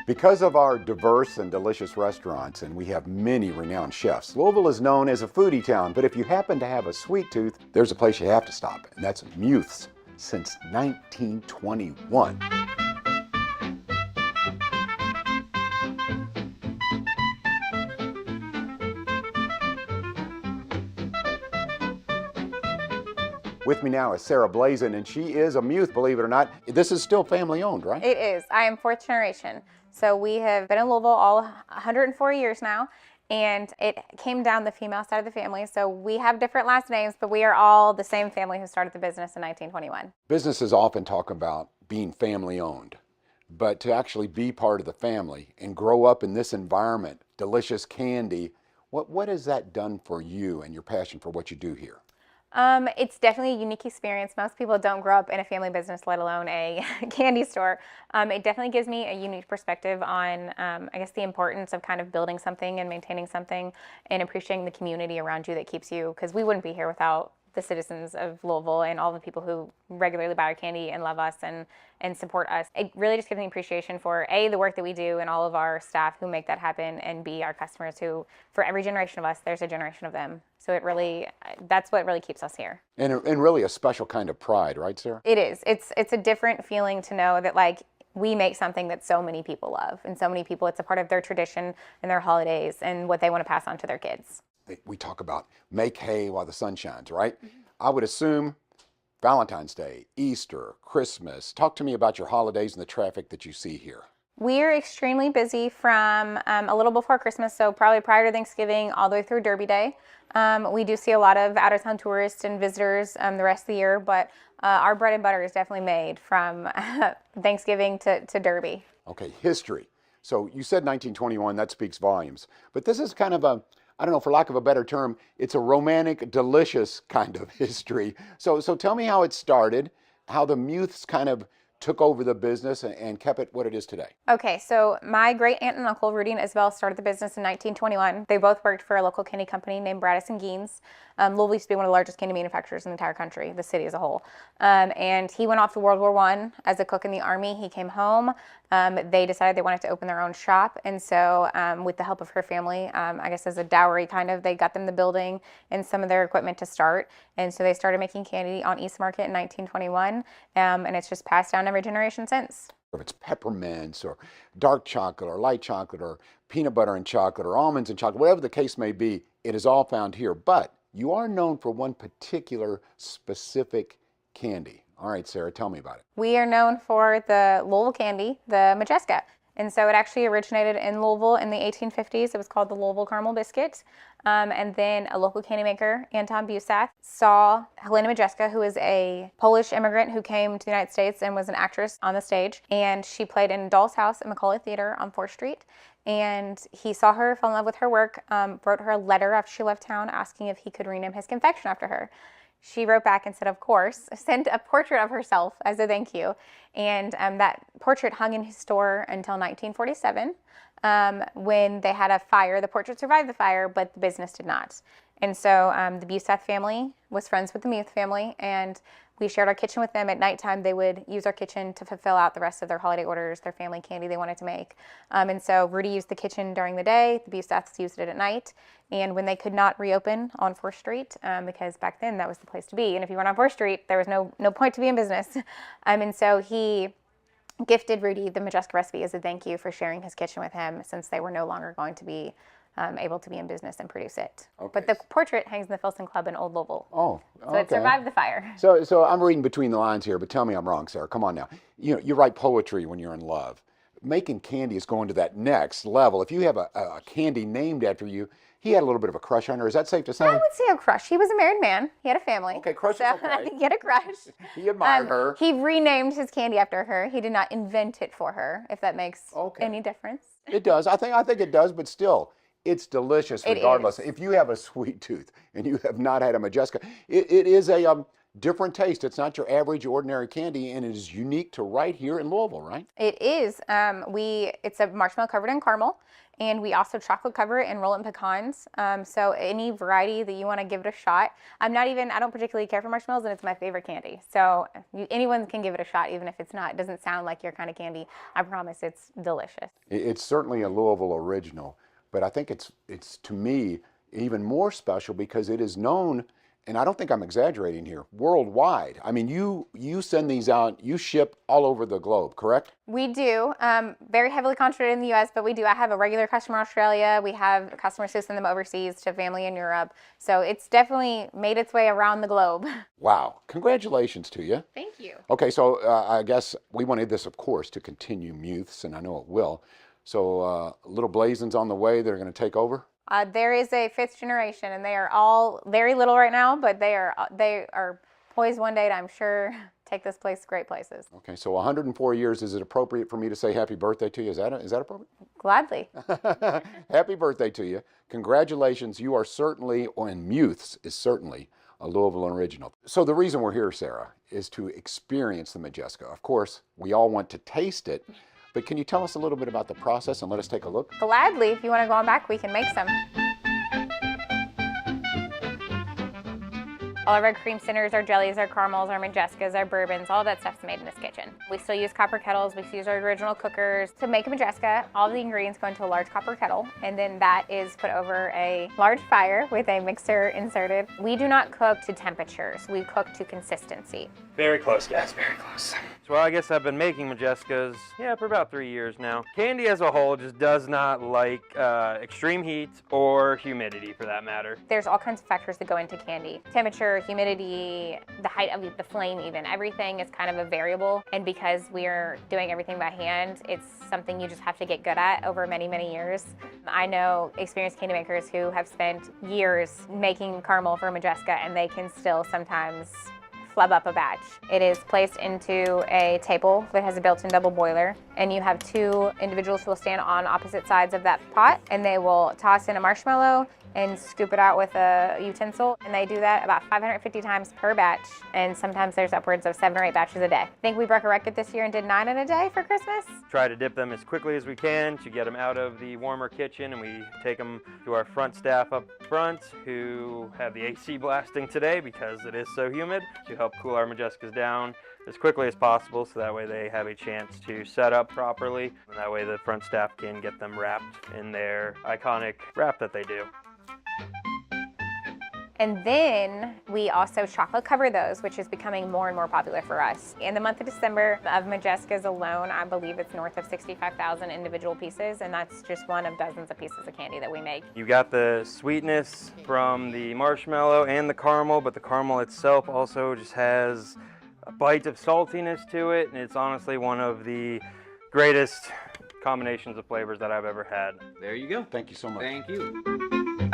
Because of our diverse and delicious restaurants, and we have many renowned chefs, Louisville is known as a foodie town, but if you happen to have a sweet tooth, there's a place you have to stop, and that's Muth's since 1921. With me now is Sarah Blazin, and she is a Muth, believe it or not. This is still family owned, right? It is. I am fourth generation. So we have been in Louisville all 104 years now, and it came down the female side of the family. So we have different last names, but we are all the same family who started the business in 1921. Businesses often talk about being family owned, but to actually be part of the family and grow up in this environment, delicious candy, what has that done for you and your passion for what you do here? It's definitely a unique experience. Most people don't grow up in a family business, let alone a candy store. It definitely gives me a unique perspective on, I guess, the importance of kind of building something and maintaining something and appreciating the community around you that keeps you, because we wouldn't be here without the citizens of Louisville and all the people who regularly buy our candy and love us and support us. It really just gives me appreciation for A, the work that we do and all of our staff who make that happen, and B, our customers who, for every generation of us, there's a generation of them. So it really, that's what really keeps us here. And really a special kind of pride, right, Sarah? It is. It's a different feeling to know that, like, we make something that so many people love, and so many people, it's a part of their tradition and their holidays and what they want to pass on to their kids. We talk about make hay while the sun shines, right? Mm-hmm. I would assume Valentine's Day, Easter, Christmas. Talk to me about your holidays and the traffic that you see here. We're extremely busy from a little before Christmas, so probably prior to Thanksgiving all the way through Derby Day. We do see a lot of out-of-town tourists and visitors the rest of the year, but our bread and butter is definitely made from Thanksgiving to Derby. Okay, history. So you said 1921, that speaks volumes. But this is kind of a, I don't know, for lack of a better term, it's a romantic, delicious kind of history. So tell me how it started, how the Muths kind of took over the business and kept it what it is today. Okay, so my great aunt and uncle, Rudy and Isabel, started the business in 1921. They both worked for a local candy company named Braddis and Geens. Louisville used to be one of the largest candy manufacturers in the entire country, the city as a whole. And he went off to World War I as a cook in the Army. He came home. They decided they wanted to open their own shop. And so with the help of her family, I guess as a dowry kind of, they got them the building and some of their equipment to start. And so they started making candy on East Market in 1921. And it's just passed down every generation since. If it's peppermints or dark chocolate or light chocolate or peanut butter and chocolate or almonds and chocolate, whatever the case may be, it is all found here. But you are known for one particular specific candy. All right, Sarah, tell me about it. We are known for the Louisville candy, the Modjeska. And so it actually originated in Louisville in the 1850s. It was called the Louisville Caramel Biscuit. And then a local candy maker, Anton Busath, saw Helena Modjeska, who is a Polish immigrant who came to the United States and was an actress on the stage. And she played in Doll's House at Macaulay Theater on 4th Street. And he saw her, fell in love with her work, wrote her a letter after she left town asking if he could rename his confection after her. She wrote back and said, of course, sent a portrait of herself as a thank you. And that portrait hung in his store until 1947 when they had a fire. The portrait survived the fire, but the business did not. And so the Busath family was friends with the Muth family, and we shared our kitchen with them. At nighttime, they would use our kitchen to fulfill out the rest of their holiday orders, their family candy they wanted to make. And so Rudy used the kitchen during the day, the Busaths used it at night. And when they could not reopen on 4th Street, because back then that was the place to be, and if you weren't on 4th Street, there was no point to be in business. And so he gifted Rudy the Modjeska recipe as a thank you for sharing his kitchen with him, since they were no longer going to be able to be in business and produce it. Okay. But the portrait hangs in the Filson Club in Old Louisville. Oh, okay. So it survived the fire. So I'm reading between the lines here, but tell me I'm wrong, Sarah. Come on now. You write poetry when you're in love. Making candy is going to that next level. If you have a candy named after you, he had a little bit of a crush on her. Is that safe to say? I would say a crush. He was a married man. He had a family. Okay, crush so is okay. I think he had a crush. He admired her. He renamed his candy after her. He did not invent it for her, if that makes any difference. It does. I think it does, but still, it's delicious regardless. If you have a sweet tooth and you have not had a Modjeska, it is a different taste. It's not your average ordinary candy, and it is unique to right here in Louisville, right? It is. It's a marshmallow covered in caramel, and we also chocolate cover it and roll it in pecans. So any variety that you want to give it a shot. I don't particularly care for marshmallows, and it's my favorite candy. So anyone can give it a shot, even if it doesn't sound like your kind of candy. I promise it's delicious. It's certainly a Louisville original, but I think it's to me even more special because it is known, and I don't think I'm exaggerating here, worldwide. I mean, you send these out, you ship all over the globe, correct? We do. Very heavily concentrated in the U.S., but we do. I have a regular customer in Australia. We have customers who send them overseas to family in Europe. So it's definitely made its way around the globe. Wow. Congratulations to you. Thank you. Okay, so I guess we wanted this, of course, to continue Muths, and I know it will. So little Blazins on the way that are going to take over? There is a fifth generation, and they are all very little right now, but they are poised one day to, I'm sure, take this place great places. Okay, so 104 years, is it appropriate for me to say happy birthday to you? Is that appropriate? Gladly. Happy birthday to you. Congratulations. You are certainly, and Muths is certainly a Louisville original. So the reason we're here, Sarah, is to experience the Modjeska. Of course, we all want to taste it, but can you tell us a little bit about the process and let us take a look? Gladly. If you want to go on back, we can make some. All of our cream centers, our jellies, our caramels, our Modjeskas, our bourbons, all that stuff's made in this kitchen. We still use copper kettles. We use our original cookers. To make a Modjeska, all the ingredients go into a large copper kettle, and then that is put over a large fire with a mixer inserted. We do not cook to temperatures. We cook to consistency. Very close, guys, very close. So I guess I've been making Modjeskas, for about 3 years now. Candy as a whole just does not like extreme heat or humidity, for that matter. There's all kinds of factors that go into candy. Temperature, humidity, the height of the flame even. Everything is kind of a variable, and because we're doing everything by hand, it's something you just have to get good at over many, many years. I know experienced candy makers who have spent years making caramel for Modjeska, and they can still sometimes flub up a batch. It is placed into a table that has a built-in double boiler, and you have two individuals who will stand on opposite sides of that pot, and they will toss in a marshmallow and scoop it out with a utensil, and they do that about 550 times per batch, and sometimes there's upwards of 7 or 8 batches a day. I think we broke a record this year and did 9 in a day for Christmas. Try to dip them as quickly as we can to get them out of the warmer kitchen, and we take them to our front staff up front who have the AC blasting today because it is so humid, to help cool our Modjeskas down as quickly as possible, so that way they have a chance to set up properly, and that way the front staff can get them wrapped in their iconic wrap that they do. And then we also chocolate cover those, which is becoming more and more popular for us. In the month of December of Modjeskas alone, I believe it's north of 65,000 individual pieces, and that's just one of dozens of pieces of candy that we make. You got the sweetness from the marshmallow and the caramel, but the caramel itself also just has a bite of saltiness to it, and it's honestly one of the greatest combinations of flavors that I've ever had. There you go. Thank you so much. Thank you.